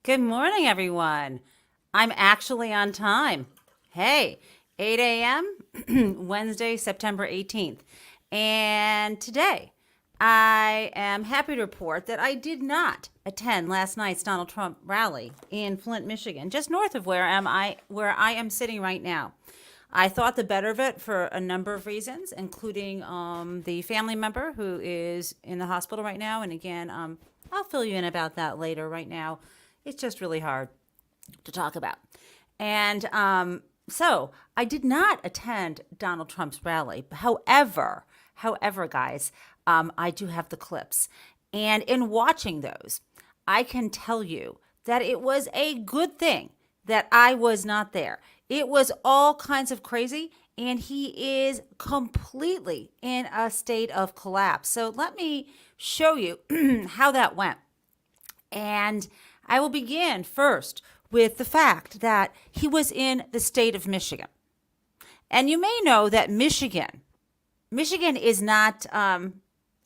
Good morning, everyone. I'm actually on time. Hey, 8 a.m., Wednesday, September 18th. And today, I am happy to report that I did not attend last night's Donald Trump rally in Flint, Michigan, just north of where I am sitting right now. I thought the better of it for a number of reasons, including the family member who is in the hospital right now. And again, I'll fill you in about that later. Right now, it's just really hard to talk about. And so I did not attend Donald Trump's rally. However, guys, I do have the clips. And in watching those, I can tell you that it was a good thing that I was not there. It was all kinds of crazy, and he is completely in a state of collapse. So let me show you how that went. And I will begin first with the fact that he was in the state of Michigan. And you may know that Michigan is not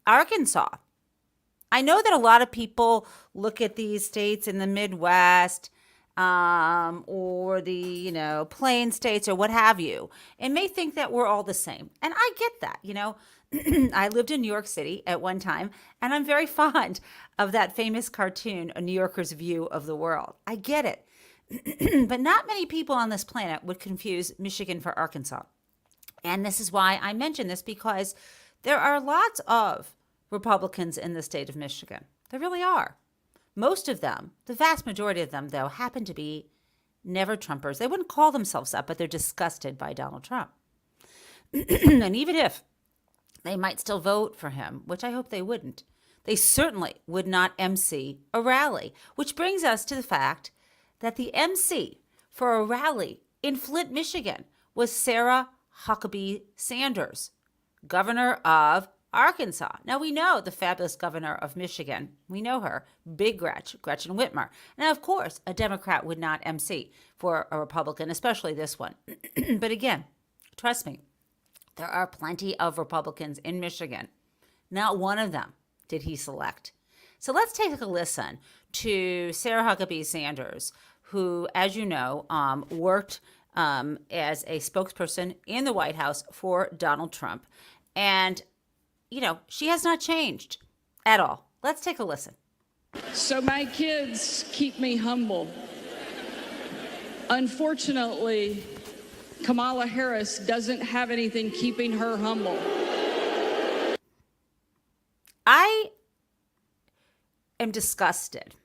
Arkansas. I know that a lot of people look at these states in the Midwest or the, plain states or what have you, and may think that we're all the same. And I get that. I lived in New York City at one time, and I'm very fond of that famous cartoon, A New Yorker's View of the World. I get it. But not many people on this planet would confuse Michigan for Arkansas. And this is why I mention this, because there are lots of Republicans in the state of Michigan. There really are. Most of them, the vast majority of them, though, happen to be never Trumpers. They wouldn't call themselves that, but they're disgusted by Donald Trump. And even if they might still vote for him, which I hope they wouldn't, they certainly would not MC a rally, which brings us to the fact that the MC for a rally in Flint, Michigan was Sarah Huckabee Sanders, governor of Arkansas. Now, we know the fabulous governor of Michigan. We know her, Big Gretchen Whitmer. Now, of course, a Democrat would not MC for a Republican, especially this one. But again, trust me, there are plenty of Republicans in Michigan. Not one of them did he select. So let's take a listen to Sarah Huckabee Sanders, who, as you know, worked as a spokesperson in the White House for Donald Trump. And she has not changed at all. Let's take a listen. So my kids keep me humble. Unfortunately, Kamala Harris doesn't have anything keeping her humble. I am disgusted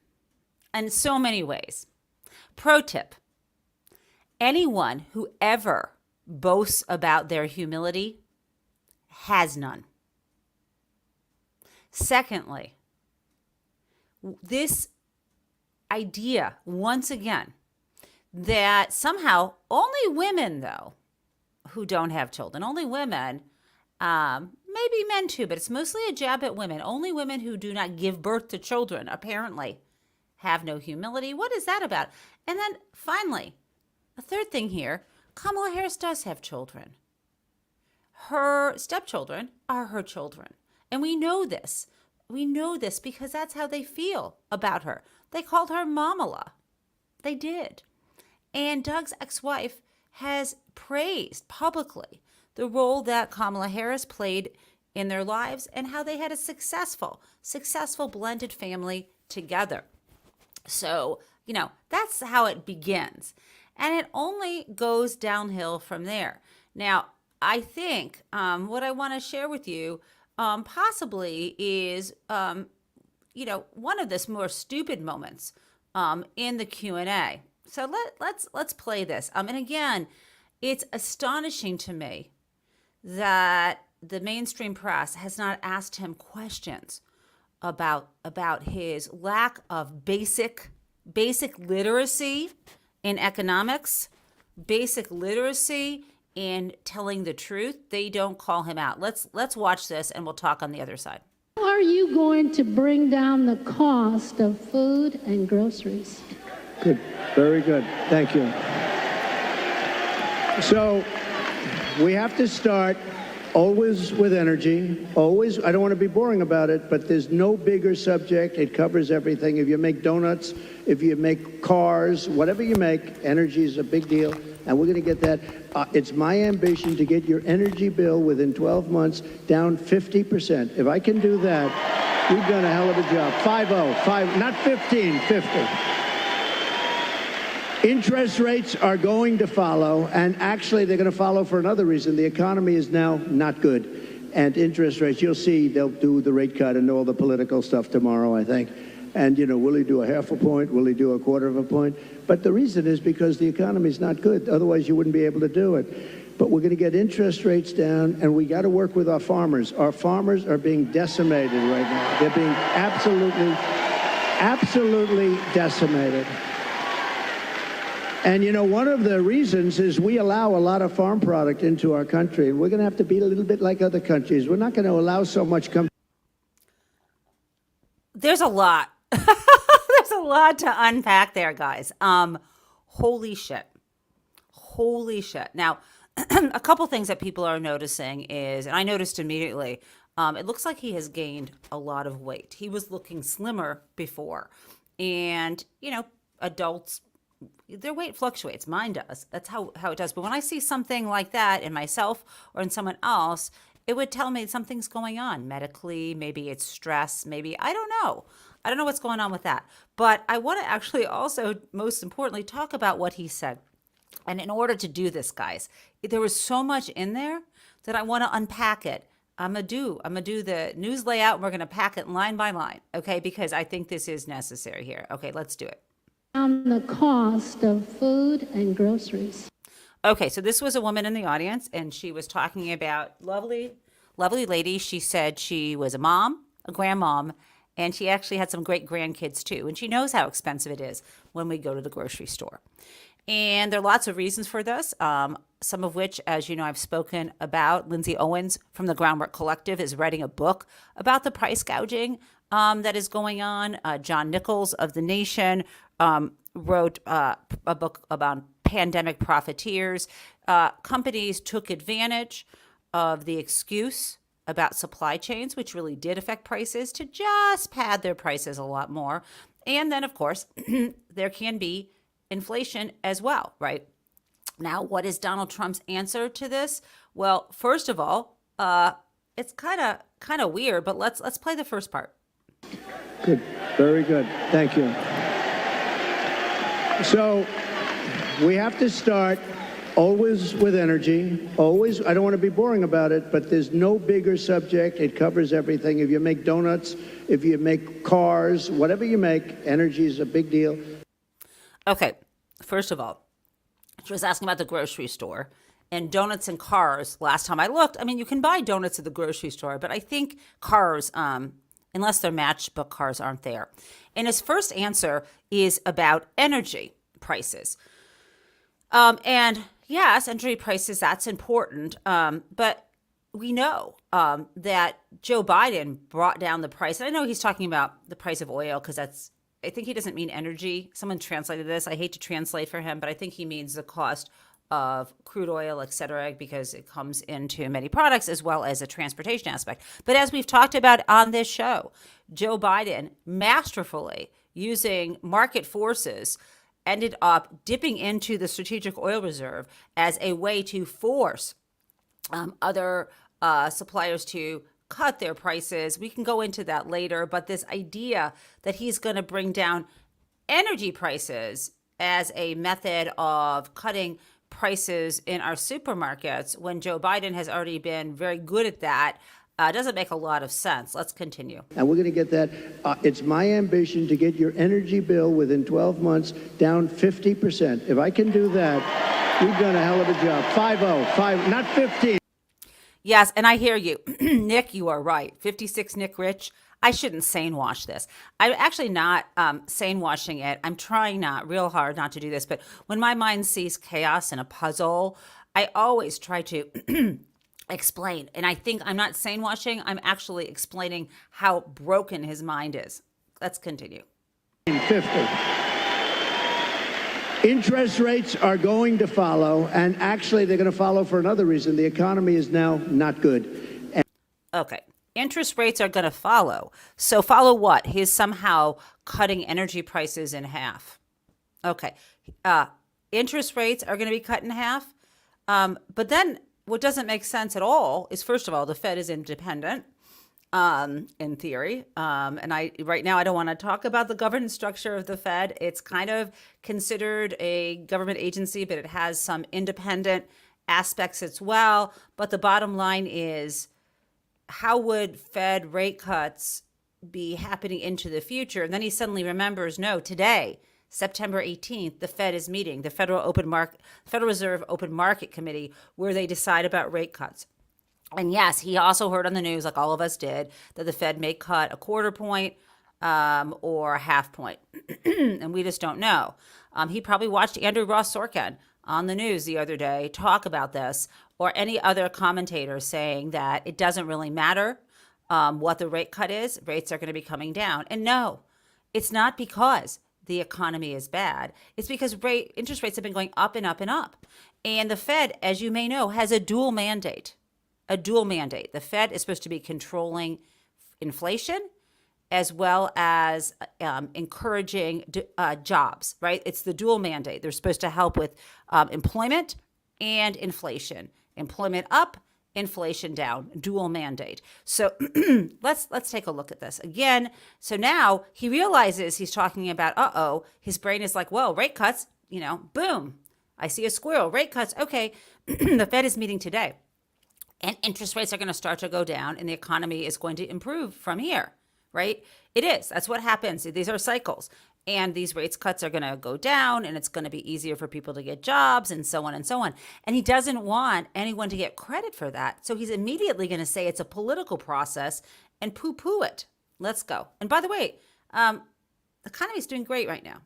in so many ways. Pro tip: anyone who ever boasts about their humility has none. Secondly, this idea, once again, that somehow only women, though, who don't have children, only women, maybe men too, but it's mostly a jab at women, only women who do not give birth to children, apparently, have no humility. What is that about? And then finally, a third thing here, Kamala Harris does have children. Her stepchildren are her children. And we know this. We know this because that's how they feel about her. They called her Mamala. They did. And Doug's ex-wife has praised publicly the role that Kamala Harris played in their lives and how they had a successful blended family together. So, that's how it begins. And it only goes downhill from there. Now, I think what I want to share with you possibly is, one of the more stupid moments in the Q&A. So let's play this. And again, it's astonishing to me that the mainstream press has not asked him questions about his lack of basic literacy in economics, basic literacy in telling the truth. They don't call him out. Let's watch this and we'll talk on the other side. How are you going to bring down the cost of food and groceries? Good. Very good. Thank you. So we have to start always with energy, always. I don't want to be boring about it, but there's no bigger subject. It covers everything. If you make donuts, if you make cars, whatever you make, energy is a big deal, and we're going to get that. It's my ambition to get your energy bill within 12 months down 50%. If I can do that, we've done a hell of a job. 5-0, not 15, 50. Interest rates are going to follow, and actually they're going to follow for another reason. The economy is now not good, and interest rates, you'll see they'll do the rate cut and all the political stuff tomorrow, I think. And, will he do a half a point? Will he do a quarter of a point? But the reason is because the economy is not good. Otherwise, you wouldn't be able to do it. But we're going to get interest rates down, and we got to work with our farmers. Our farmers are being decimated right now. They're being absolutely decimated. And, one of the reasons is we allow a lot of farm product into our country, and we're going to have to be a little bit like other countries. We're not going to allow so much There's a lot. There's a lot to unpack there, guys. Holy shit. Now, a couple things that people are noticing is, and I noticed immediately, it looks like he has gained a lot of weight. He was looking slimmer before. And, adults, their weight fluctuates. Mine does. That's how it does. But when I see something like that in myself or in someone else, it would tell me something's going on medically. Maybe it's stress. Maybe, I don't know. I don't know what's going on with that. But I want to actually also, most importantly, talk about what he said. And in order to do this, guys, there was so much in there that I want to unpack it. I'm gonna do the news layout, and we're going to pack it line by line, okay? Because I think this is necessary here. Okay, let's do it. On the cost of food and groceries. Okay, so this was a woman in the audience, and she was talking about lovely lady. She said she was a mom, a grandmom, and she actually had some great grandkids too. And she knows how expensive it is when we go to the grocery store. And there are lots of reasons for this, some of which, as you know, I've spoken about. Lindsay Owens from the Groundwork Collective is writing a book about the price gouging that is going on. John Nichols of The Nation wrote a book about pandemic profiteers. Companies took advantage of the excuse about supply chains, which really did affect prices, to just pad their prices a lot more. And then, of course, there can be inflation as well, right? Now, what is Donald Trump's answer to this? Well, first of all, it's kind of weird, but let's play the first part. Good. Very good. Thank you. So we have to start always with energy, always. I don't want to be boring about it, but there's no bigger subject. It covers everything. If you make donuts, if you make cars, whatever you make, energy is a big deal. Okay, first of all, she was asking about the grocery store and donuts and cars. Last time I looked, I mean, you can buy donuts at the grocery store, but I think cars, unless they're matchbook cars, aren't there. And his first answer is about energy prices. And yes, energy prices, that's important. But we know that Joe Biden brought down the price. And I know he's talking about the price of oil because I think he doesn't mean energy. Someone translated this. I hate to translate for him, but I think he means the cost of crude oil, et cetera, because it comes into many products as well as a transportation aspect. But as we've talked about on this show, Joe Biden masterfully using market forces ended up dipping into the strategic oil reserve as a way to force other suppliers to cut their prices. We can go into that later, but this idea that he's going to bring down energy prices as a method of cutting prices in our supermarkets when Joe Biden has already been very good at that doesn't make a lot of sense. Let's continue. And we're going to get that. It's my ambition to get your energy bill within 12 months down 50%. If I can do that, we've done a hell of a job. 5-0, not 15. Yes, and I hear you. Nick, you are right. 56 Nick Rich. I shouldn't sane wash this. I'm actually not sane washing it. I'm trying real hard not to do this. But when my mind sees chaos in a puzzle, I always try to explain. And I think I'm not sane washing. I'm actually explaining how broken his mind is. Let's continue. 50. Interest rates are going to follow, and actually they're going to follow for another reason. The economy is now not good. Okay. Interest rates are going to follow. So follow what? He's somehow cutting energy prices in half. Okay. Interest rates are going to be cut in half. But then what doesn't make sense at all is, first of all, the Fed is independent, in theory. And right now I don't want to talk about the governance structure of the Fed. It's kind of considered a government agency, but it has some independent aspects as well. But the bottom line is, how would Fed rate cuts be happening into the future? And then he suddenly remembers, no, today, September 18th, the Fed is meeting, the Federal Reserve Open Market Committee, where they decide about rate cuts. And yes, he also heard on the news, like all of us did, that the Fed may cut a quarter point or a half point. And we just don't know. He probably watched Andrew Ross Sorkin on the news the other day talk about this, or any other commentator saying that it doesn't really matter what the rate cut is. Rates are going to be coming down. And no, it's not because the economy is bad. It's because interest rates have been going up and up and up. And the Fed, as you may know, has a dual mandate. The Fed is supposed to be controlling inflation as well as encouraging jobs, right? It's the dual mandate. They're supposed to help with employment and inflation. Employment up, inflation down, dual mandate. So let's take a look at this again. So now he realizes he's talking about, his brain is like, well, rate cuts, boom, I see a squirrel, rate cuts. Okay, the Fed is meeting today. And interest rates are going to start to go down and the economy is going to improve from here, right? It is. That's what happens. These are cycles. And these rates cuts are going to go down and it's going to be easier for people to get jobs and so on and so on. And he doesn't want anyone to get credit for that. So he's immediately going to say it's a political process and poo-poo it. Let's go. And by the way, the economy is doing great right now.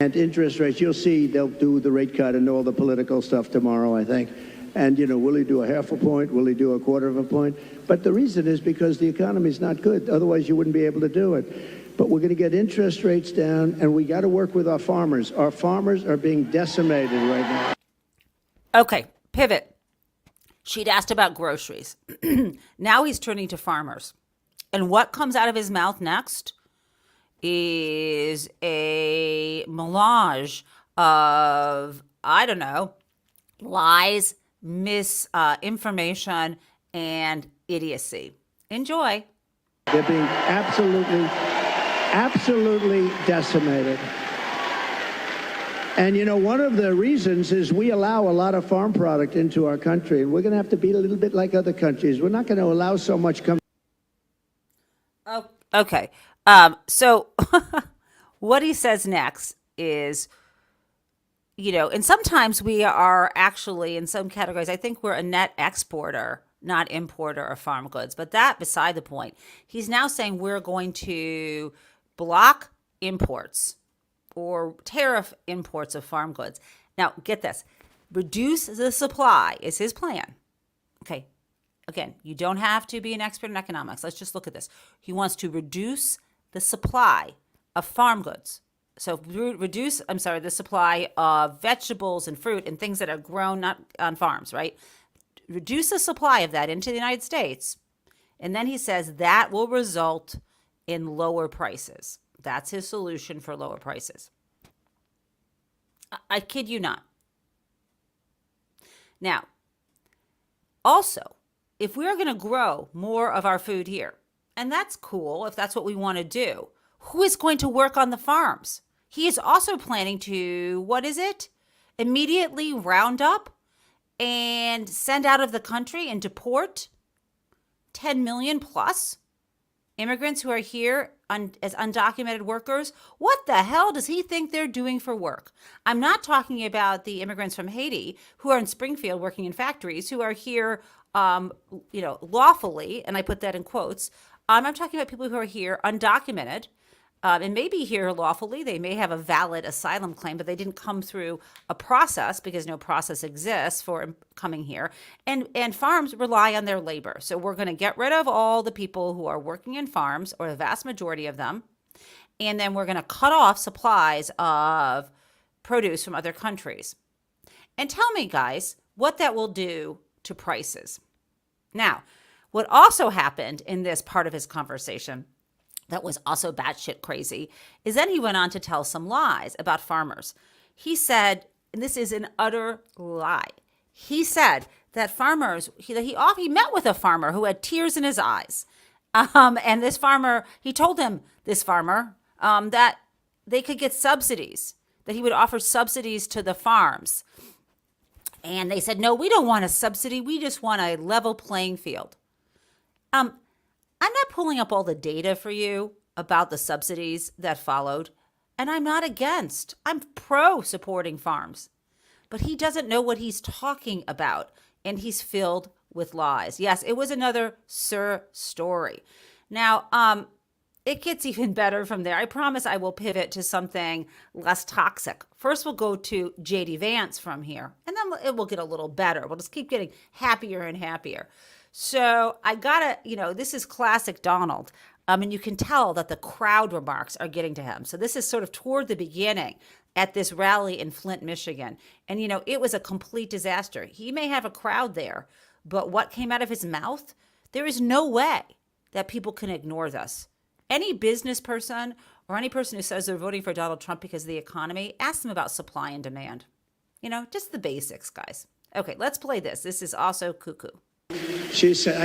And interest rates, you'll see they'll do the rate cut and all the political stuff tomorrow, I think. And, will he do a half a point? Will he do a quarter of a point? But the reason is because the economy is not good. Otherwise, you wouldn't be able to do it. But we're going to get interest rates down, and we got to work with our farmers. Our farmers are being decimated right now. Okay, pivot. She'd asked about groceries. Now he's turning to farmers. And what comes out of his mouth next is a melange of, lies, misinformation, and idiocy. Enjoy. They're being absolutely decimated. And one of the reasons is we allow a lot of farm product into our country, and we're going to have to be a little bit like other countries. We're not going to allow so much come. Oh, okay. So what he says next is, and sometimes we are actually, in some categories, I think we're a net exporter, not importer of farm goods. But that beside the point. He's now saying we're going to block imports or tariff imports of farm goods. Now, get this. Reduce the supply is his plan. Okay. Again, you don't have to be an expert in economics. Let's just look at this. He wants to reduce the supply of farm goods. So reduce the supply of vegetables and fruit and things that are grown not on farms, right? Reduce the supply of that into the United States. And then he says that will result in lower prices. That's his solution for lower prices. I kid you not. Now, also, if we're going to grow more of our food here, and that's cool if that's what we want to do, who is going to work on the farms? He is also planning to, immediately round up and send out of the country and deport 10 million plus immigrants who are here as undocumented workers. What the hell does he think they're doing for work? I'm not talking about the immigrants from Haiti who are in Springfield working in factories, who are here, lawfully, and I put that in quotes. I'm talking about people who are here undocumented, and maybe here lawfully. They may have a valid asylum claim, but they didn't come through a process because no process exists for coming here. And farms rely on their labor. So we're going to get rid of all the people who are working in farms, or the vast majority of them. And then we're going to cut off supplies of produce from other countries. And tell me, guys, what that will do to prices. Now, what also happened in this part of his conversation that was also batshit crazy is then he went on to tell some lies about farmers. He said, and this is an utter lie, he said that farmers, he met with a farmer who had tears in his eyes. And this farmer, he told him, this farmer, that they could get subsidies, that he would offer subsidies to the farms. And they said, no, we don't want a subsidy. We just want a level playing field. I'm not pulling up all the data for you about the subsidies that followed. And I'm not against. I'm pro supporting farms. But he doesn't know what he's talking about. And he's filled with lies. Yes, it was another Sir story. Now, it gets even better from there. I promise I will pivot to something less toxic. First, we'll go to J.D. Vance from here, and then it will get a little better. We'll just keep getting happier and happier. So I gotta, this is classic Donald. And you can tell that the crowd remarks are getting to him. So this is sort of toward the beginning at this rally in Flint, Michigan. And, it was a complete disaster. He may have a crowd there, but what came out of his mouth, there is no way that people can ignore this. Any business person or any person who says they're voting for Donald Trump because of the economy, ask them about supply and demand. Just the basics, guys. Okay, let's play this. This is also cuckoo. She said,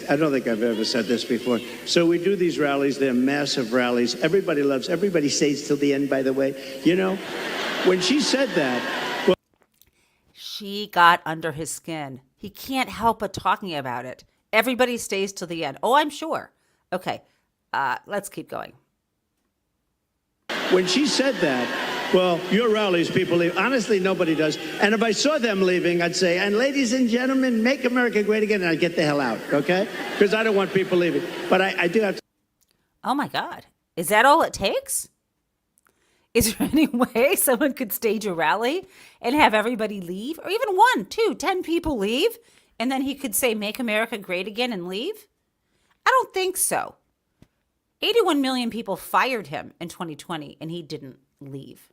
I don't think I've ever said this before. So we do these rallies. They're massive rallies. Everybody stays till the end, by the way. When she said that, well, she got under his skin. He can't help but talking about it. Everybody stays till the end. Oh, I'm sure. Okay. Let's keep going. When she said that, well, your rallies, people leave. Honestly, nobody does. And if I saw them leaving, I'd say, and ladies and gentlemen, make America great again, and I'd get the hell out, okay? Because I don't want people leaving. But I do have to. Oh, my God. Is that all it takes? Is there any way someone could stage a rally and have everybody leave? Or even 1, 2, 10 people leave? And then he could say, make America great again and leave? I don't think so. 81 million people fired him in 2020, and he didn't leave.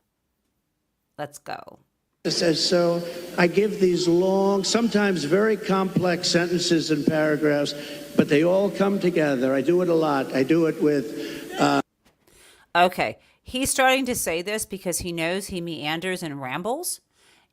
Let's go. It says, so I give these long, sometimes very complex sentences and paragraphs, but they all come together. I do it a lot. I do it with... Okay. He's starting to say this because he knows he meanders and rambles,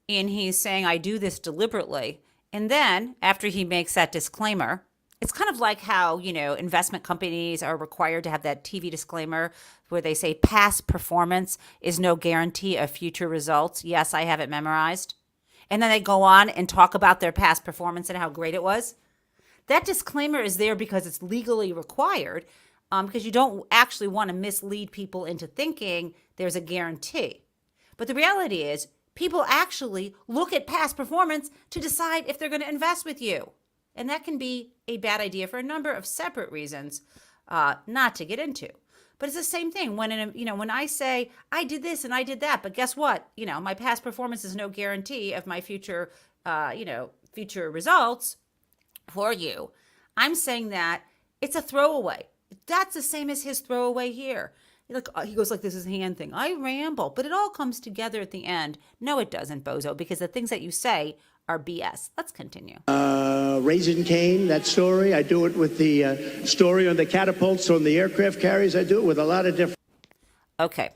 and he's saying, I do this deliberately. And then, after he makes that disclaimer, it's kind of like how, investment companies are required to have that TV disclaimer where they say past performance is no guarantee of future results. Yes, I have it memorized. And then they go on and talk about their past performance and how great it was. That disclaimer is there because it's legally required, because you don't actually want to mislead people into thinking there's a guarantee. But the reality is people actually look at past performance to decide if they're going to invest with you. And that can be a bad idea for a number of separate reasons, not to get into. But it's the same thing when when I say I did this and I did that, but guess what? My past performance is no guarantee of my future, future results for you. I'm saying that it's a throwaway. That's the same as his throwaway here. He goes like this is a hand thing. I ramble, but it all comes together at the end. No, it doesn't, bozo, because the things that you say are BS. Let's continue. Raising Cane, that story. I do it with the story on the catapults, on the aircraft carriers. I do it with a lot of different... Okay.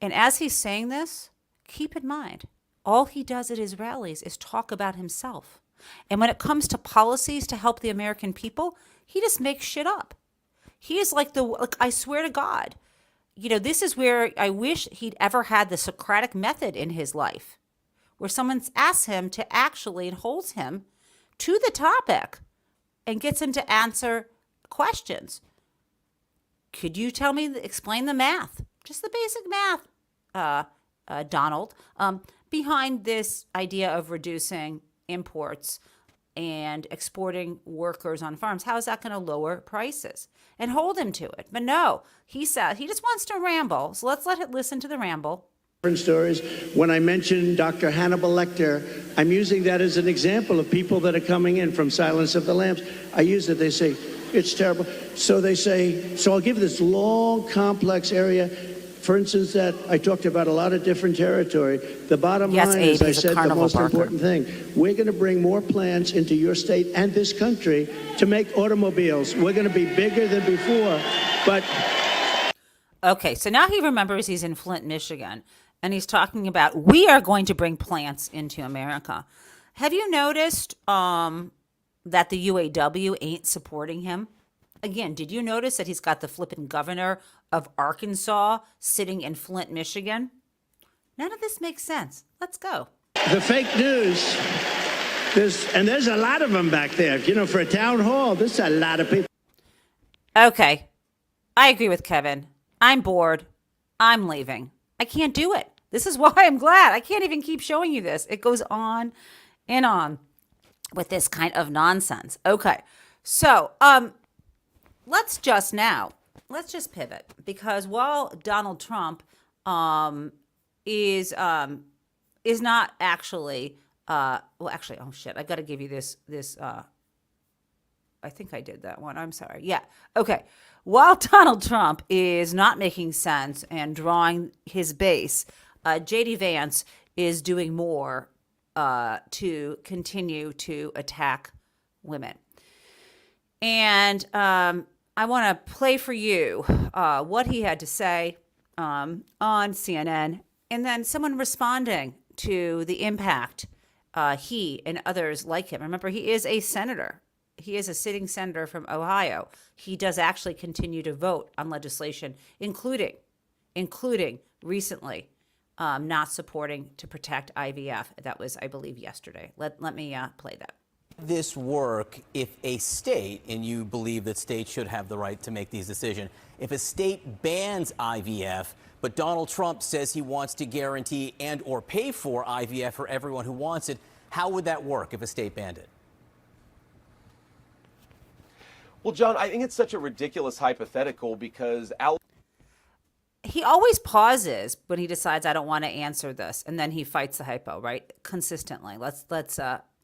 And as he's saying this, keep in mind, all he does at his rallies is talk about himself. And when it comes to policies to help the American people, he just makes shit up. He is like I swear to God, this is where I wish he'd ever had the Socratic method in his life, where someone asks him to actually and holds him to the topic and gets him to answer questions. Could you explain the math, just the basic math, Donald, behind this idea of reducing imports and exporting workers on farms? How is that going to lower prices? And hold him to it. But no, he said he just wants to ramble. So let's listen to the ramble. Stories. When I mentioned Dr. Hannibal Lecter, I'm using that as an example of people that are coming in from Silence of the Lambs. I use it. They say, it's terrible. So they say, so I'll give this long, complex area. for instance, that I talked about a lot of different territory. The bottom Yes, line Abe, is, I he's a said, the carnival most barker. important thing. We're going to bring more plants into your state and this country to make automobiles. We're going to be bigger than before, but... Okay, so now he remembers he's in Flint, Michigan, and he's talking about, we are going to bring plants into America. Have you noticed that the UAW ain't supporting him? Again, did you notice that he's got the flippin' governor of Arkansas sitting in Flint, Michigan? None of this makes sense. Let's go. The fake news, there's a lot of them back there. You know, for a town hall, there's a lot of people. Okay, I agree with Kevin. I'm bored. I'm leaving. I can't do it. This is why I'm glad. I can't even keep showing you this. It goes on and on with this kind of nonsense. Okay, so let's just pivot, because while Donald Trump is not actually oh shit, I got to give you this I think I did that one. I'm sorry. Yeah. Okay. While Donald Trump is not making sense and drawing his base, JD Vance is doing more to continue to attack women. And I want to play for you what he had to say on CNN, and then someone responding to the impact he and others like him. Remember, he is a senator. He is a sitting senator from Ohio. He does actually continue to vote on legislation, including recently not supporting to protect IVF. That was, I believe, yesterday. Let me play that. This work if a state, and you believe that states should have the right to make these decisions, if a state bans IVF, but Donald Trump says he wants to guarantee and or pay for IVF for everyone who wants it, how would that work if a state banned it? Well, John, I think it's such a ridiculous hypothetical because he always pauses when he decides I don't want to answer this, and then he fights the hypo, right? Consistently. Let's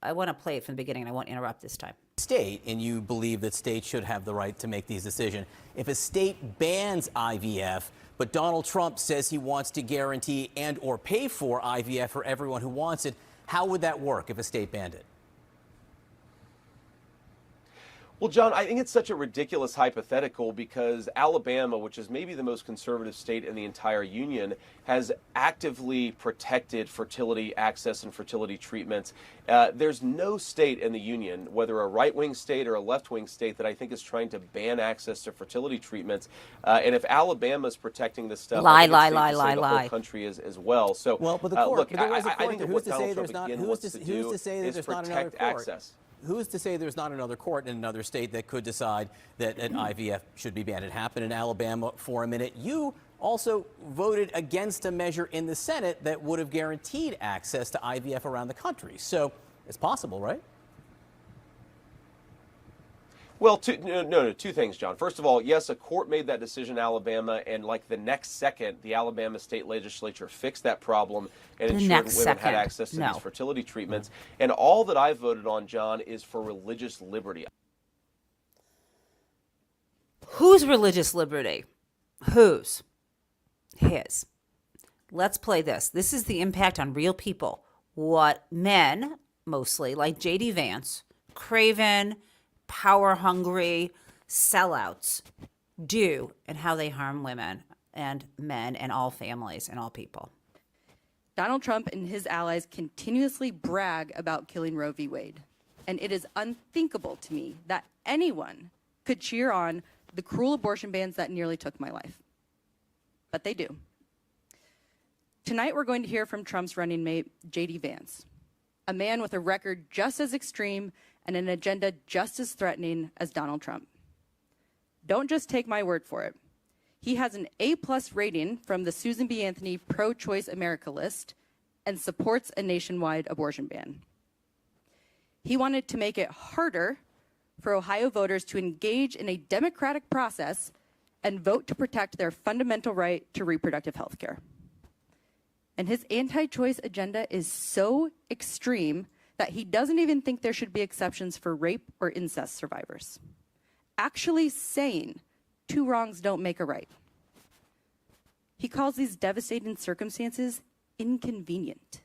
I want to play it from the beginning, and I won't interrupt this time. State, and you believe that states should have the right to make these decisions. If a state bans IVF, but Donald Trump says he wants to guarantee and or pay for IVF for everyone who wants it, how would that work if a state banned it? Well, John, I think it's such a ridiculous hypothetical because Alabama, which is maybe the most conservative state in the entire union, has actively protected fertility access and fertility treatments. There's no state in the union, whether a right-wing state or a left-wing state, that I think is trying to ban access to fertility treatments. And if Alabama's protecting this stuff, lie. The whole country is as well. So, well, but the court, look, but there is a I court. think that Who's what to Donald say Trump there's not? again Who's wants to to say that do there's is not another protect court? access. Who's to say there's not another court in another state that could decide that an IVF should be banned? It happened in Alabama for a minute. You also voted against a measure in the Senate that would have guaranteed access to IVF around the country. So it's possible, right? Well, two things, John. First of all, yes, a court made that decision in Alabama, and like the next second, the Alabama state legislature fixed that problem and ensured women had access to these fertility treatments. And all that I voted on, John, is for religious liberty. Whose religious liberty? Whose? His. Let's play this. This is the impact on real people. What men, mostly, like JD Vance, craven, power-hungry sellouts do, and how they harm women and men and all families and all people. Donald Trump and his allies continuously brag about killing Roe v. Wade. And it is unthinkable to me that anyone could cheer on the cruel abortion bans that nearly took my life. But they do. Tonight we're going to hear from Trump's running mate, JD Vance, a man with a record just as extreme and an agenda just as threatening as Donald Trump. Don't just take my word for it. He has an A+ rating from the Susan B. Anthony Pro-Choice America list and supports a nationwide abortion ban. He wanted to make it harder for Ohio voters to engage in a democratic process and vote to protect their fundamental right to reproductive health care. And his anti-choice agenda is so extreme that he doesn't even think there should be exceptions for rape or incest survivors. Actually saying two wrongs don't make a right. He calls these devastating circumstances inconvenient.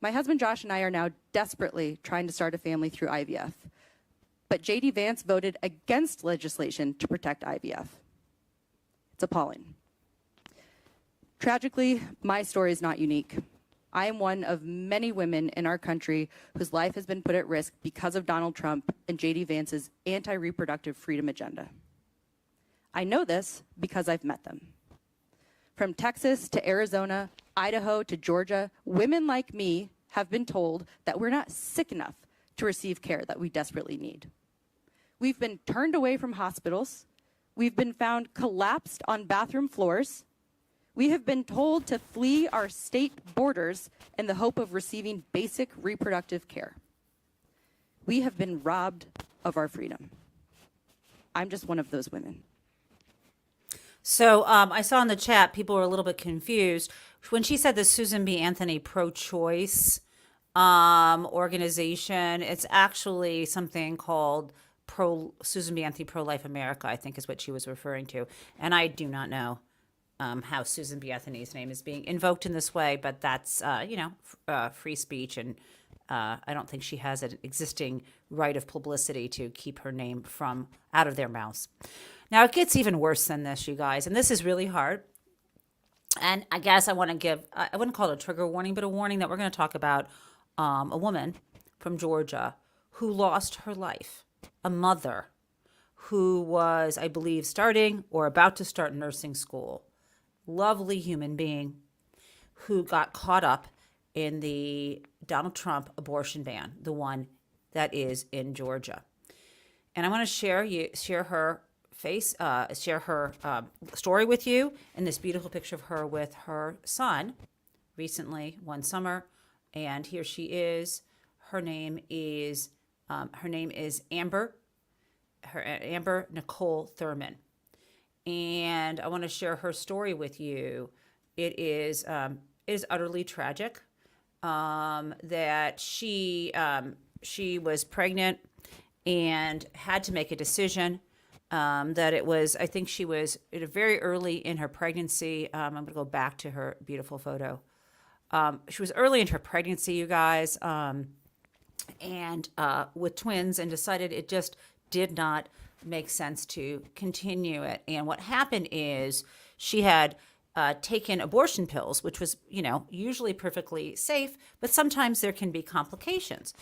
My husband Josh and I are now desperately trying to start a family through IVF, but J.D. Vance voted against legislation to protect IVF. It's appalling. Tragically, my story is not unique. I am one of many women in our country whose life has been put at risk because of Donald Trump and J.D. Vance's anti-reproductive freedom agenda. I know this because I've met them. From Texas to Arizona, Idaho to Georgia, women like me have been told that we're not sick enough to receive care that we desperately need. We've been turned away from hospitals. We've been found collapsed on bathroom floors. We have been told to flee our state borders in the hope of receiving basic reproductive care. We have been robbed of our freedom. I'm just one of those women. So I saw in the chat people were a little bit confused when she said the Susan B. Anthony pro-choice organization. It's actually something called Susan B. Anthony Pro-Life America, I think is what she was referring to. And I do not know how Susan B. Anthony's name is being invoked in this way, but that's free speech, and I don't think she has an existing right of publicity to keep her name from out of their mouths. Now, it gets even worse than this, you guys, and this is really hard. And I guess I want to give, I wouldn't call it a trigger warning, but a warning that we're going to talk about a woman from Georgia who lost her life, a mother who was, I believe, starting or about to start nursing school. Lovely human being who got caught up in the Donald Trump abortion ban, the one that is in Georgia. And I want to share her story with you, and this beautiful picture of her with her son recently one summer. And here she is. Her name is Amber Nicole Thurman. And I want to share her story with you. It is utterly tragic that she was pregnant and had to make a decision. That it was, I think she was very early in her pregnancy. I'm going to go back to her beautiful photo. She was early in her pregnancy, you guys, and with twins, and decided it just did not make sense to continue it. And what happened is she had taken abortion pills, which was, usually perfectly safe, but sometimes there can be complications.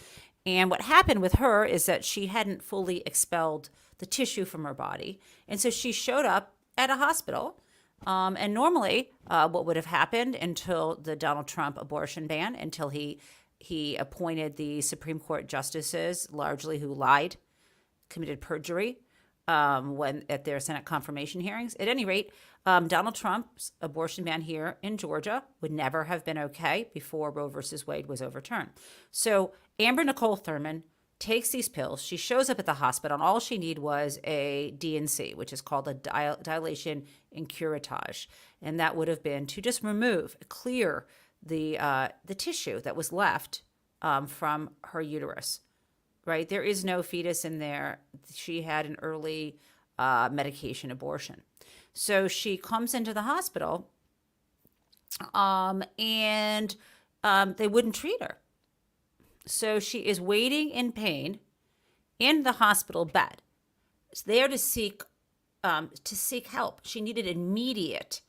And what happened with her is that she hadn't fully expelled the tissue from her body. And so she showed up at a hospital. And normally what would have happened until the Donald Trump abortion ban, until he appointed the Supreme Court justices, largely who lied, committed perjury when at their Senate confirmation hearings. At any rate, Donald Trump's abortion ban here in Georgia would never have been okay before Roe versus Wade was overturned. So Amber Nicole Thurman takes these pills. She shows up at the hospital, and all she needed was a D&C, which is called a dilation and curettage. And that would have been to just clear the tissue that was left from her uterus, right? There is no fetus in there. She had an early medication abortion. So she comes into the hospital and they wouldn't treat her. So she is waiting in pain in the hospital bed. It's there to seek help. She needed immediate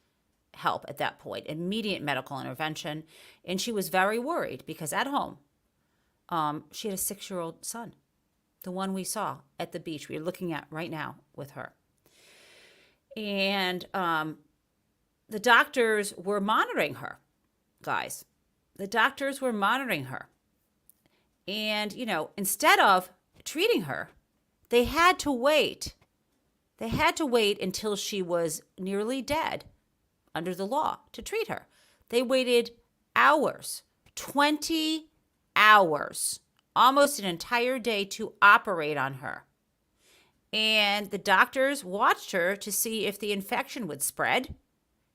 help at that point, immediate medical intervention. And she was very worried because at home, she had a 6-year-old son, the one we saw at the beach we're looking at right now with her. And the doctors were monitoring her, guys. The doctors were monitoring her. And, instead of treating her, they had to wait. They had to wait until she was nearly dead under the law to treat her. They waited hours, 20 hours, almost an entire day to operate on her. And the doctors watched her to see if the infection would spread,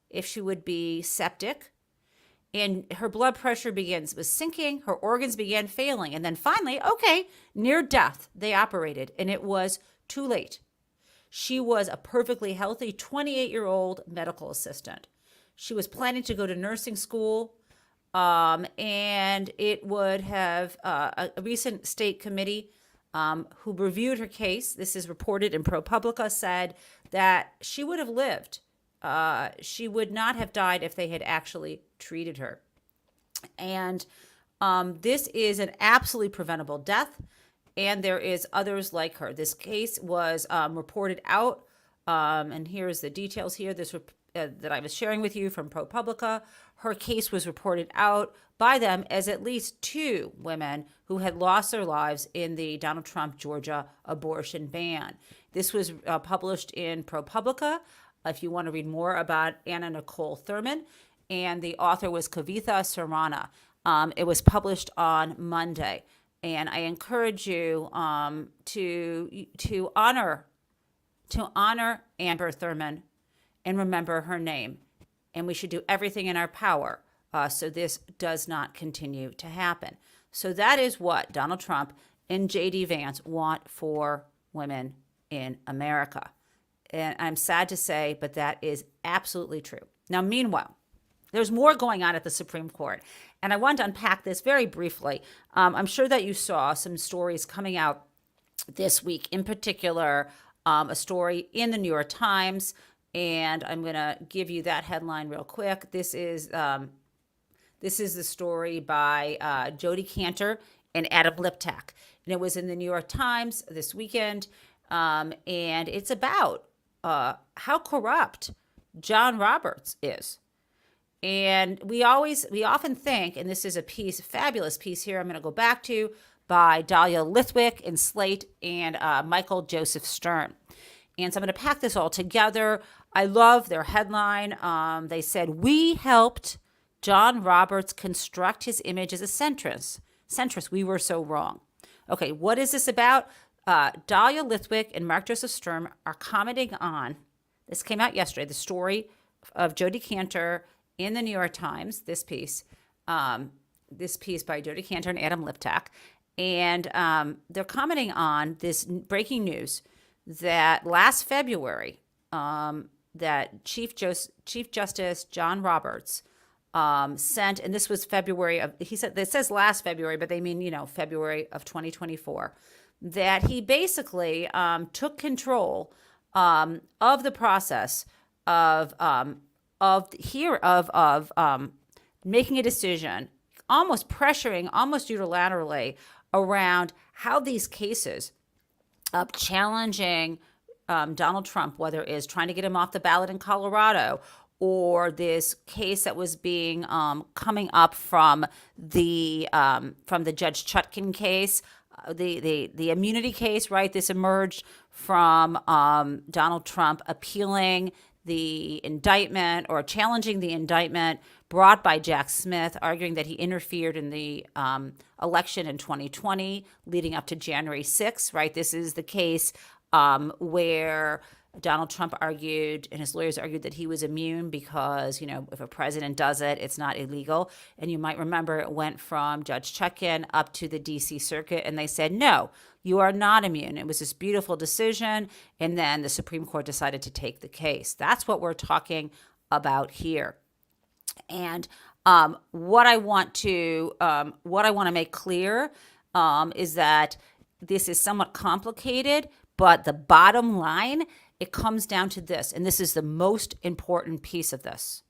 if she would be septic. And her blood pressure was sinking, her organs began failing. And then finally, near death, they operated, and it was too late. She was a perfectly healthy 28-year-old medical assistant. She was planning to go to nursing school, and it would have a recent state committee who reviewed her case, this is reported in ProPublica, said that she would have lived. She would not have died if they had actually treated her. And this is an absolutely preventable death, and there is others like her. This case was reported out, and here's the details here. This that I was sharing with you from ProPublica. Her case was reported out by them as at least 2 women who had lost their lives in the Donald Trump Georgia abortion ban. This was published in ProPublica. If you want to read more about Anna Nicole Thurman, and the author was Kavitha Sarana. It was published on Monday, and I encourage you to honor Amber Thurman and remember her name. And we should do everything in our power so this does not continue to happen. So that is what Donald Trump and J.D. Vance want for women in America. And I'm sad to say, but that is absolutely true. Now, meanwhile, there's more going on at the Supreme Court. And I want to unpack this very briefly. I'm sure that you saw some stories coming out this week, in particular, a story in the New York Times. And I'm going to give you that headline real quick. This is the story by Jody Cantor and Adam Liptak. And it was in the New York Times this weekend. And it's about how corrupt John Roberts is. And we often think, and this is a fabulous piece here I'm going to go back to, by Dahlia Lithwick in Slate and Michael Joseph Stern. And so I'm going to pack this all together. I love their headline. They said, "We helped John Roberts construct his image as a centrist. We were so wrong." Okay, what is this about? Dahlia Lithwick and Mark Joseph Stern are commenting on, this came out yesterday, the story of Jody Cantor in the New York Times, this piece by Jody Cantor and Adam Liptak. And they're commenting on this breaking news that last February, that Chief Justice John Roberts sent, and this was February of, he said, it says last February, but they mean, February of 2024, that he basically took control of the process of making a decision, almost pressuring, almost unilaterally, around how these cases of challenging Donald Trump, whether it is trying to get him off the ballot in Colorado, or this case that was being coming up from the Judge Chutkan case, the immunity case, right? This emerged from Donald Trump appealing the indictment or challenging the indictment brought by Jack Smith, arguing that he interfered in the election in 2020 leading up to January 6th, right? This is the case where Donald Trump argued, and his lawyers argued, that he was immune because, if a president does it, it's not illegal. And you might remember it went from Judge Chutkan up to the D.C. Circuit, and they said, no, you are not immune. It was this beautiful decision, and then the Supreme Court decided to take the case. That's what we're talking about here. And what I want to make clear is that this is somewhat complicated, but the bottom line, it comes down to this, and this is the most important piece of this.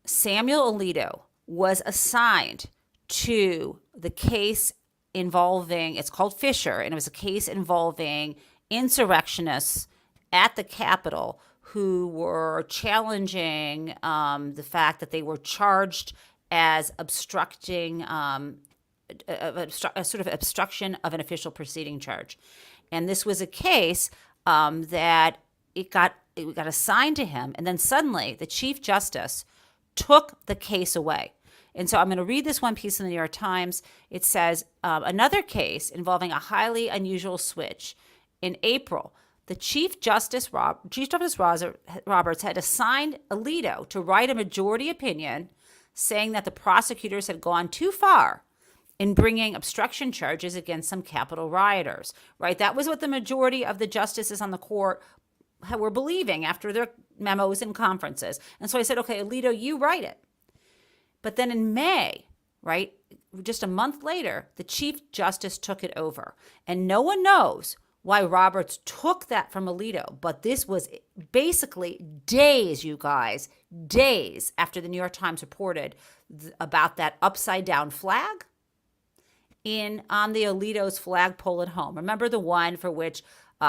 Samuel Alito was assigned to the case involving, it's called Fisher, and it was a case involving insurrectionists at the Capitol who were challenging the fact that they were charged as obstructing a sort of obstruction of an official proceeding charge. And this was a case that it got assigned to him, and then suddenly the Chief Justice took the case away. And so I'm going to read this one piece in the New York Times. It says, another case involving a highly unusual switch. In April, the Chief Justice Roberts had assigned Alito to write a majority opinion saying that the prosecutors had gone too far in bringing obstruction charges against some Capitol rioters, right? That was what the majority of the justices on the court were believing after their memos and conferences. And so I said, okay, Alito, you write it. But then in May, right, just a month later, the Chief Justice took it over. And no one knows why Roberts took that from Alito. But this was basically days, you guys, days after the New York Times reported about that upside down flag on the Alito's flagpole at home. Remember the one for which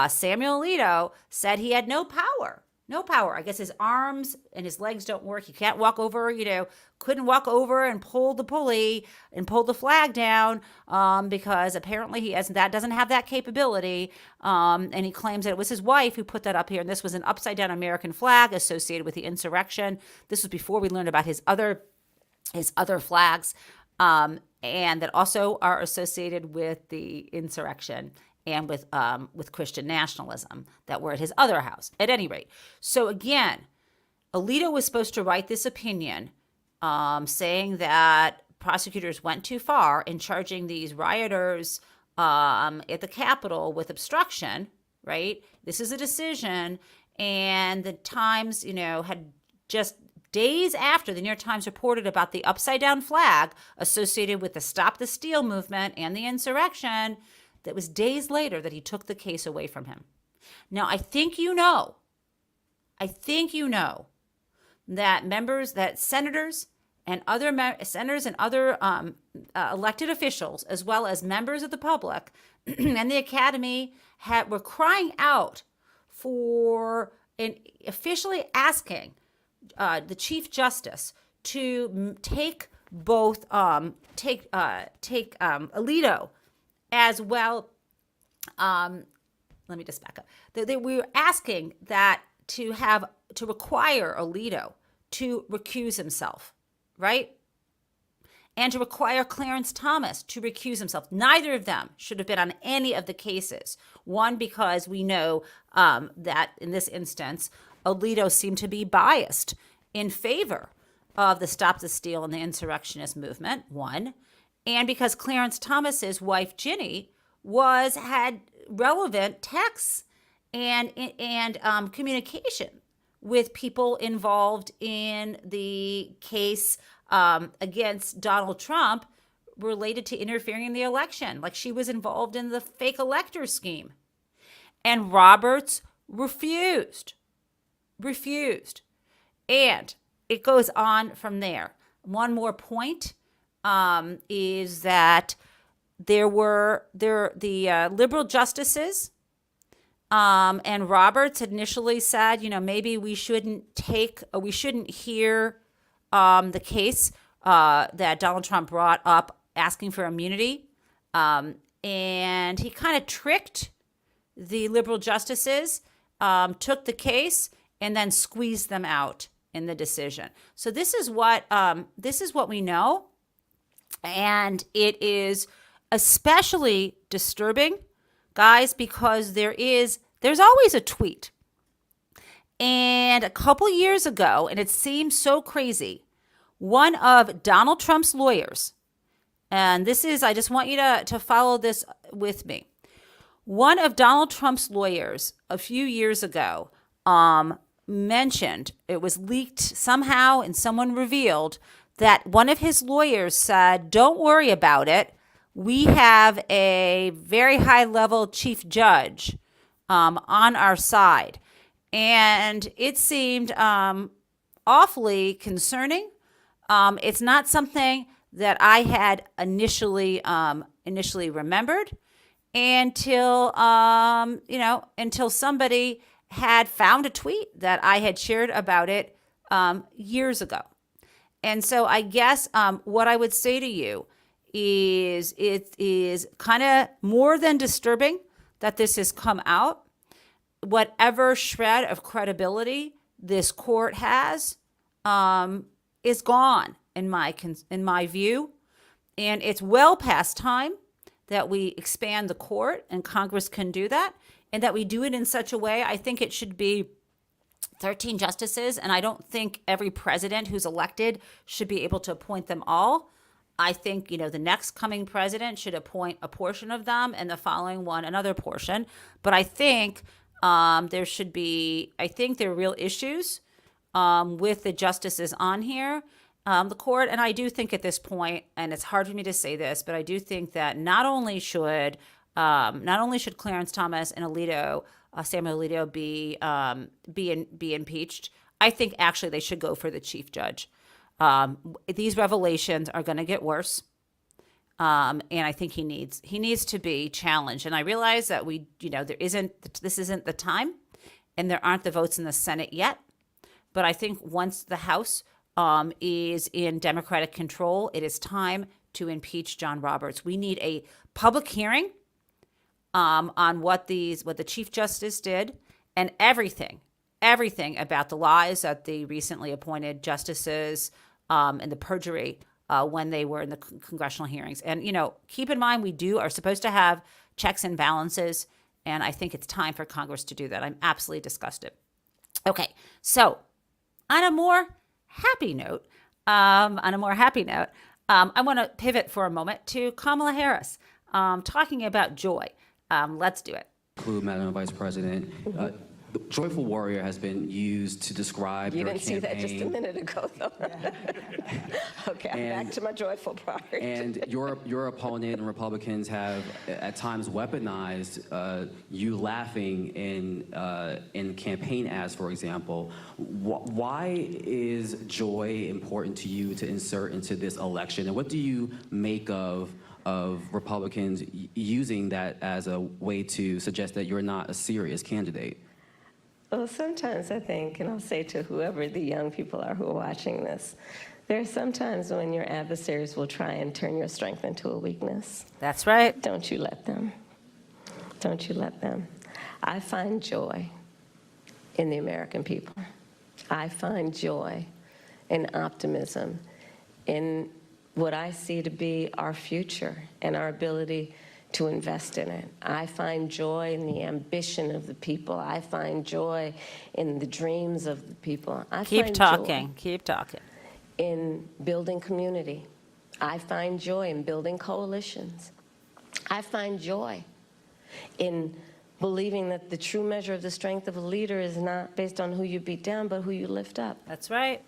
Samuel Alito said he had no power. No power. I guess his arms and his legs don't work. He can't walk over, couldn't walk over and pull the pulley and pull the flag down because apparently doesn't have that capability. And he claims that it was his wife who put that up here. And this was an upside down American flag associated with the insurrection. This was before we learned about his other flags and that also are associated with the insurrection and with Christian nationalism that were at his other house. At any rate, so again, Alito was supposed to write this opinion saying that prosecutors went too far in charging these rioters at the Capitol with obstruction, right? This is a decision, and the Times, had just days after the New York Times reported about the upside-down flag associated with the Stop the Steal movement and the insurrection, that was days later that he took the case away from him. Now, I think you know that senators and other elected officials, as well as members of the public and the Academy, were crying out for and officially asking the Chief Justice to take Alito as well. Let me just back up. We were asking that to require Alito to recuse himself, right? And to require Clarence Thomas to recuse himself. Neither of them should have been on any of the cases. One, because we know that in this instance, Alito seemed to be biased in favor of the Stop the Steal and the insurrectionist movement, one. And because Clarence Thomas's wife, Ginny, had relevant texts and communication with people involved in the case against Donald Trump related to interfering in the election. Like she was involved in the fake elector scheme. And Roberts refused. And it goes on from there. One more point. Is that the liberal justices and Roberts had initially said, maybe we shouldn't hear the case that Donald Trump brought up asking for immunity. And he kind of tricked the liberal justices, took the case, and then squeezed them out in the decision. So this is what we know. And it is especially disturbing, guys, because there's always a tweet. And a couple years ago, and it seems so crazy, one of Donald Trump's lawyers, and I just want you to follow this with me. One of Donald Trump's lawyers a few years ago mentioned, it was leaked somehow and someone revealed that one of his lawyers said, don't worry about it. We have a very high-level chief judge on our side. And it seemed awfully concerning. It's not something that I had initially remembered until somebody had found a tweet that I had shared about it years ago. And so I guess what I would say to you is it is kind of more than disturbing that this has come out. Whatever shred of credibility this court has is gone in my view. And it's well past time that we expand the court, and Congress can do that, and that we do it in such a way. I think it should be 13 justices, and I don't think every president who's elected should be able to appoint them all. I think, the next coming president should appoint a portion of them and the following one another portion. But I think there are real issues with the justices on here, the court. And I do think at this point, and it's hard for me to say this, but I do think that not only should Clarence Thomas and Samuel Alito be impeached, I think actually they should go for the chief judge. These revelations are going to get worse. And I think he needs to be challenged. And I realize that this isn't the time, and there aren't the votes in the Senate yet. But I think once the House is in Democratic control, it is time to impeach John Roberts. We need a public hearing on what the Chief Justice did, and everything about the lies that the recently appointed justices and the perjury when they were in the congressional hearings. And, keep in mind, we are supposed to have checks and balances, and I think it's time for Congress to do that. I'm absolutely disgusted. Okay, so on a more happy note, I want to pivot for a moment to Kamala Harris, talking about joy. Let's do it. Madam Vice President, the joyful warrior has been used to describe You your didn't see campaign. that just a minute ago, though. Okay, I'm back to my joyful part. And your opponent and Republicans have at times weaponized you laughing in campaign ads, for example. Why is joy important to you to insert into this election? And what do you make of Republicans using that as a way to suggest that you're not a serious candidate? Well, sometimes I think, and I'll say to whoever the young people are who are watching this, there are some times when your adversaries will try and turn your strength into a weakness. That's right. Don't you let them. Don't you let them. I find joy in the American people. I find joy and optimism in what I see to be our future and our ability to invest in it. I find joy in the ambition of the people. I find joy in the dreams of the people. Keep talking. In building community. I find joy in building coalitions. I find joy in believing that the true measure of the strength of a leader is not based on who you beat down, but who you lift up. That's right.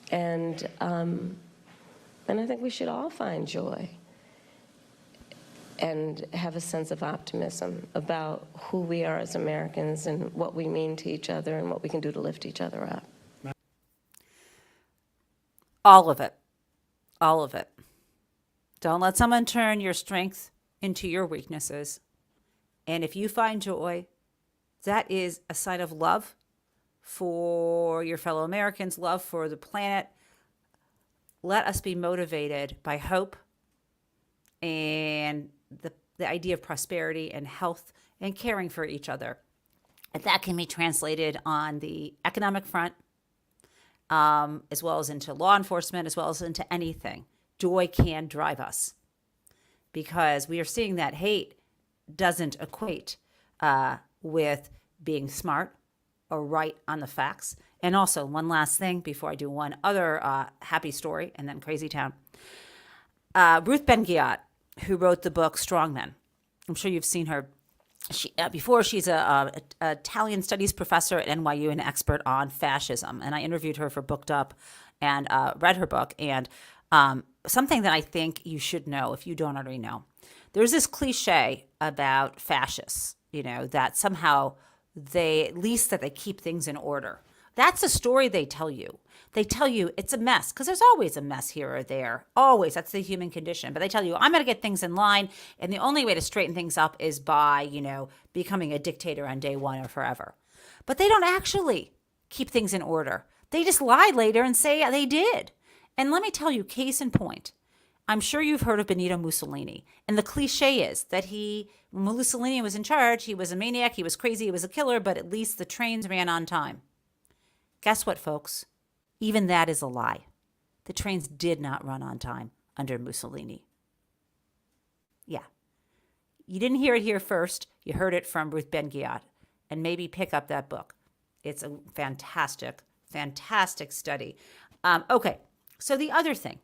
And I think we should all find joy and have a sense of optimism about who we are as Americans and what we mean to each other and what we can do to lift each other up. All of it. All of it. Don't let someone turn your strength into your weaknesses. And if you find joy, that is a sign of love for your fellow Americans, love for the planet. Let us be motivated by hope and the idea of prosperity and health and caring for each other. And that can be translated on the economic front, as well as into law enforcement, as well as into anything. Joy can drive us, because we are seeing that hate doesn't equate with being smart or right on the facts. And also, one last thing before I do one other happy story and then crazy town. Ruth Ben-Ghiat, who wrote the book Strong Men. I'm sure you've seen her. She's a Italian studies professor at NYU, an expert on fascism. And I interviewed her for Booked Up and read her book. And something that I think you should know, if you don't already know, there's this cliche about fascists, that somehow at least they keep things in order. That's the story they tell you. They tell you it's a mess, because there's always a mess here or there. Always. That's the human condition. But they tell you, I'm going to get things in line, and the only way to straighten things up is by, becoming a dictator on day one or forever. But they don't actually keep things in order. They just lie later and say they did. And let me tell you, case in point, I'm sure you've heard of Benito Mussolini. And the cliche is that when Mussolini was in charge, he was a maniac, he was crazy, he was a killer, but at least the trains ran on time. Guess what, folks? Even that is a lie. The trains did not run on time under Mussolini. Yeah. You didn't hear it here first. You heard it from Ruth Ben-Ghiat. And maybe pick up that book. It's a fantastic, fantastic study. Okay, so the other thing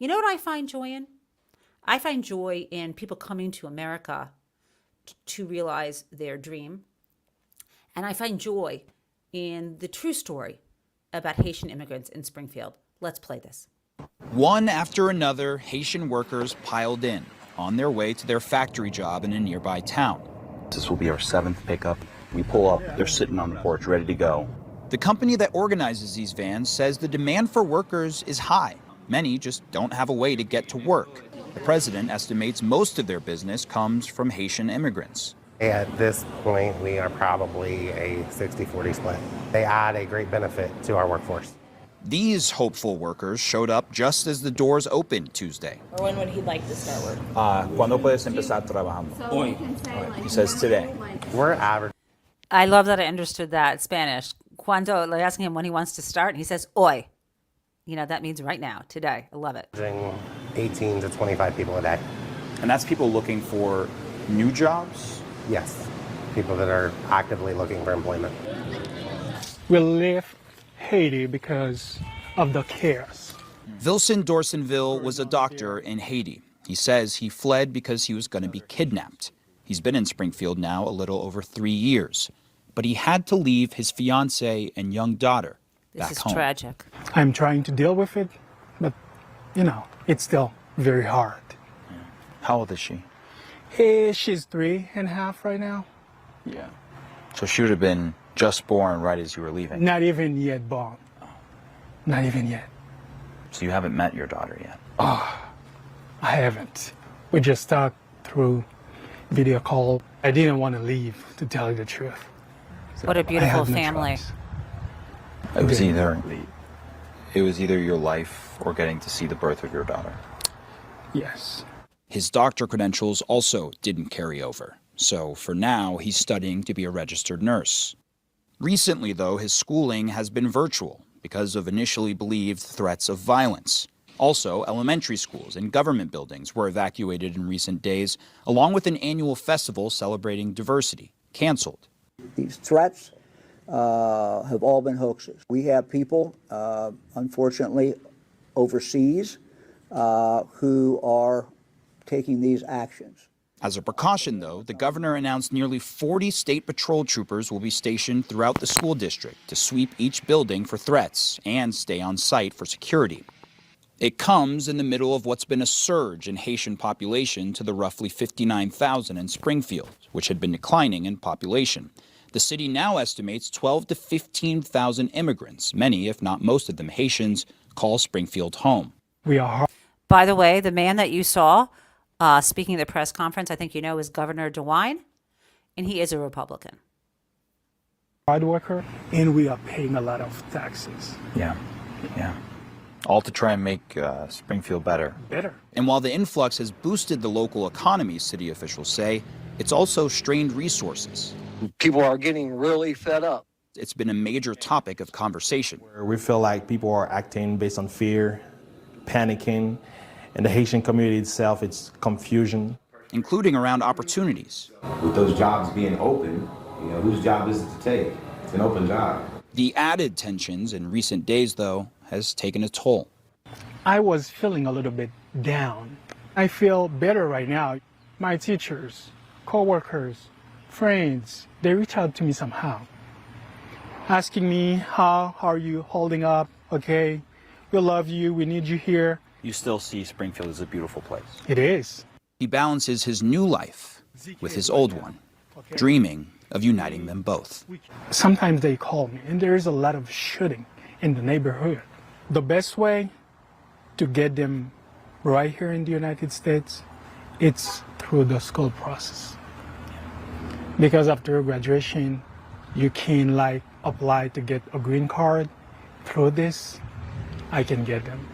You know what I find joy in? I find joy in people coming to America to realize their dream. And I find joy in the true story about Haitian immigrants in Springfield. Let's play this. One after another, Haitian workers piled in on their way to their factory job in a nearby town. This will be our 7th pickup. We pull up, they're sitting on the porch ready to go. The company that organizes these vans says the demand for workers is high. Many just don't have a way to get to work. The president estimates most of their business comes from Haitian immigrants. At this point, we are probably a 60-40 split. They add a great benefit to our workforce. These hopeful workers showed up just as the doors opened Tuesday. Or when would he like to start work? ¿Cuándo puedes empezar trabajando? Hoy. He says today. We're average. I love that I understood that Spanish. Cuando, like asking him when he wants to start, and he says, hoy. You know, that means right now, today. I love it. 18 to 25 people a day. And that's people looking for new jobs? Yes, people that are actively looking for employment. We left Haiti because of the chaos. Vilson Dorsonville was a doctor in Haiti. He says he fled because he was going to be kidnapped. He's been in Springfield now a little over 3 years, but he had to leave his fiancée and young daughter back home. This is tragic. I'm trying to deal with it, but, you know, it's still very hard. How old is she? She's 3.5 right now. Yeah. So she would have been just born right as you were leaving? Not even yet born. Not even yet. So you haven't met your daughter yet? Oh, I haven't. We just talked through video call. I didn't want to leave, to tell you the truth. What a beautiful family. It was either your life or getting to see the birth of your daughter. Yes. His doctor credentials also didn't carry over. So for now, he's studying to be a registered nurse. Recently, though, his schooling has been virtual because of initially believed threats of violence. Also, elementary schools and government buildings were evacuated in recent days, along with an annual festival celebrating diversity, canceled. These threats have all been hoaxes. We have people, unfortunately, overseas who are taking these actions. As a precaution, though, the governor announced nearly 40 state patrol troopers will be stationed throughout the school district to sweep each building for threats and stay on site for security. It comes in the middle of what's been a surge in Haitian population to the roughly 59,000 in Springfield, which had been declining in population. The city now estimates 12 to 15,000 immigrants, many, if not most of them Haitians, call Springfield home. We are. By the way, the man that you saw speaking at the press conference, I think you know, is Governor DeWine, and he is a Republican. Hard worker, and we are paying a lot of taxes. Yeah. All to try and make Springfield better. And while the influx has boosted the local economy, city officials say, it's also strained resources. People are getting really fed up. It's been a major topic of conversation. We feel like people are acting based on fear, panicking, and the Haitian community itself, it's confusion. Including around opportunities. With those jobs being open, whose job is it to take? It's an open job. The added tensions in recent days, though, has taken a toll. I was feeling a little bit down. I feel better right now. My teachers, co-workers, friends, they reach out to me somehow, asking me, how are you holding up? Okay, we love you, we need you here. You still see Springfield as a beautiful place. It is. He balances his new life with his old one, dreaming of uniting them both. Sometimes they call me, and there is a lot of shooting in the neighborhood. The best way to get them right here in the United States, it's through the school process. Because after graduation, you can apply to get a green card. Through this, I can get them.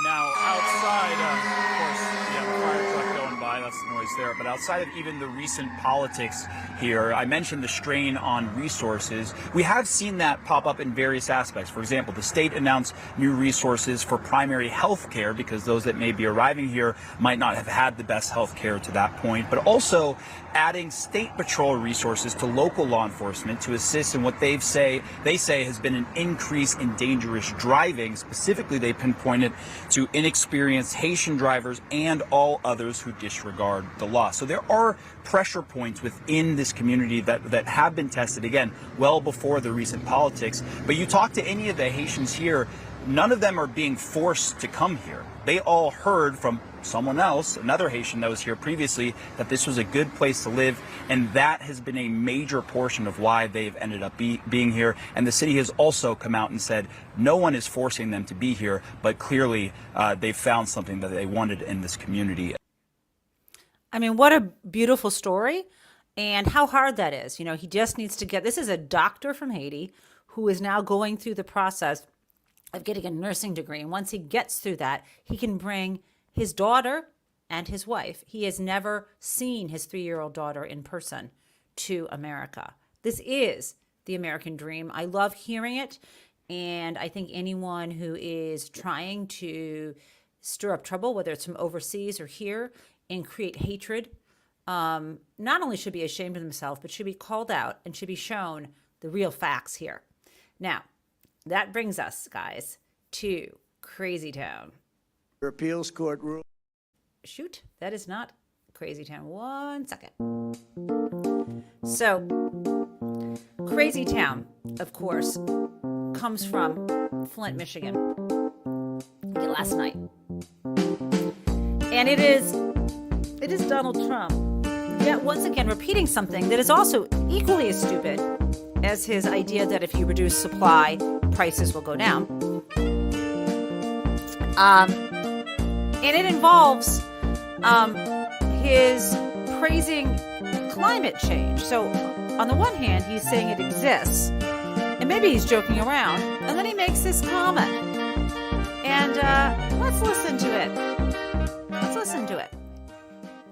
Now, outside, of course, you have a fire truck going by. That's the noise noise there, but outside of even the recent politics here, I mentioned the strain on resources. We have seen that pop up in various aspects. For example, the state announced new resources for primary health care because those that may be arriving here might not have had the best health care to that point, but also adding state patrol resources to local law enforcement to assist in what they say has been an increase in dangerous driving. Specifically, they pinpointed to inexperienced Haitian drivers and all others who disregard the law. So there are pressure points within this community that have been tested, again, well before the recent politics. But you talk to any of the Haitians here, none of them are being forced to come here. They all heard from someone else, another Haitian that was here previously, that this was a good place to live, and that has been a major portion of why they've ended up being here. And the city has also come out and said no one is forcing them to be here, but clearly they've found something that they wanted in this community. I mean, what a beautiful story, and how hard that is. You know, he just needs to get, this is a doctor from Haiti who is now going through the process of getting a nursing degree. And once he gets through that, he can bring his daughter and his wife. He has never seen his 3-year-old daughter in person to America. This is the American dream. I love hearing it. And I think anyone who is trying to stir up trouble, whether it's from overseas or here, and create hatred, not only should be ashamed of themselves, but should be called out and should be shown the real facts here. Now, that brings us, guys, to Crazy Town. Your appeals court rule. Shoot, that is not Crazy Town. 1 second. So, Crazy Town, of course, comes from Flint, Michigan. Last night. And it is Donald Trump, yet once again repeating something that is also equally as stupid as his idea that if you reduce supply, prices will go down. And it involves his praising climate change. So on the one hand, he's saying it exists, and maybe he's joking around, and then he makes this comment. And let's listen to it. Let's listen to it.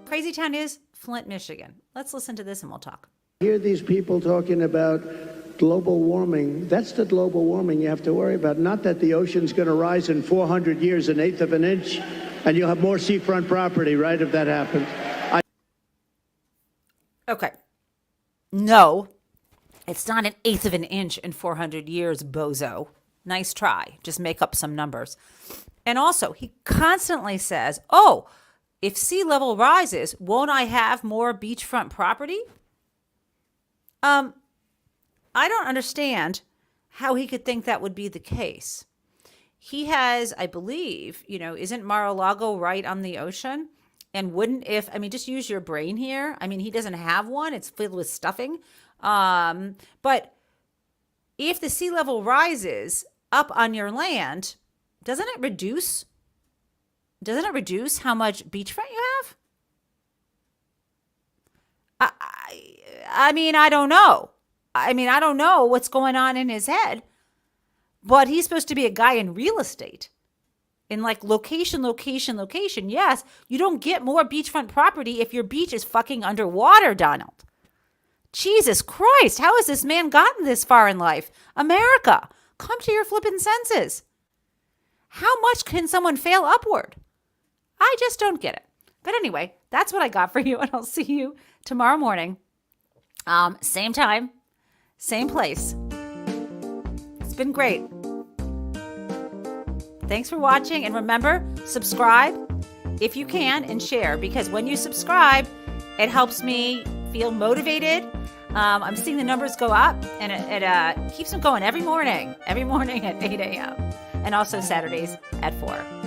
Crazy Town is Flint, Michigan. Let's listen to this and we'll talk. Hear these people talking about global warming. That's the global warming you have to worry about. Not that the ocean's going to rise in 400 years, 1/8 of an inch, and you'll have more seafront property, right, if that happens. Okay. No, it's not 1/8 of an inch in 400 years, bozo. Nice try. Just make up some numbers. And also, he constantly says, oh, if sea level rises, won't I have more beachfront property? I don't understand how he could think that would be the case. He has, I believe, isn't Mar-a-Lago right on the ocean? And just use your brain here. I mean, he doesn't have one. It's filled with stuffing. But if the sea level rises up on your land, doesn't it reduce how much beachfront you have? I don't know. I don't know what's going on in his head, but he's supposed to be a guy in real estate. In location. Yes, you don't get more beachfront property if your beach is fucking underwater, Donald. Jesus Christ, how has this man gotten this far in life? America, come to your flippin' senses. How much can someone fail upward? I just don't get it. But anyway, that's what I got for you, and I'll see you tomorrow morning. Same time, same place. It's been great. Thanks for watching, and remember, subscribe if you can and share, because when you subscribe, it helps me feel motivated. I'm seeing the numbers go up, and it keeps them going every morning at 8 a.m. and also Saturdays at 4.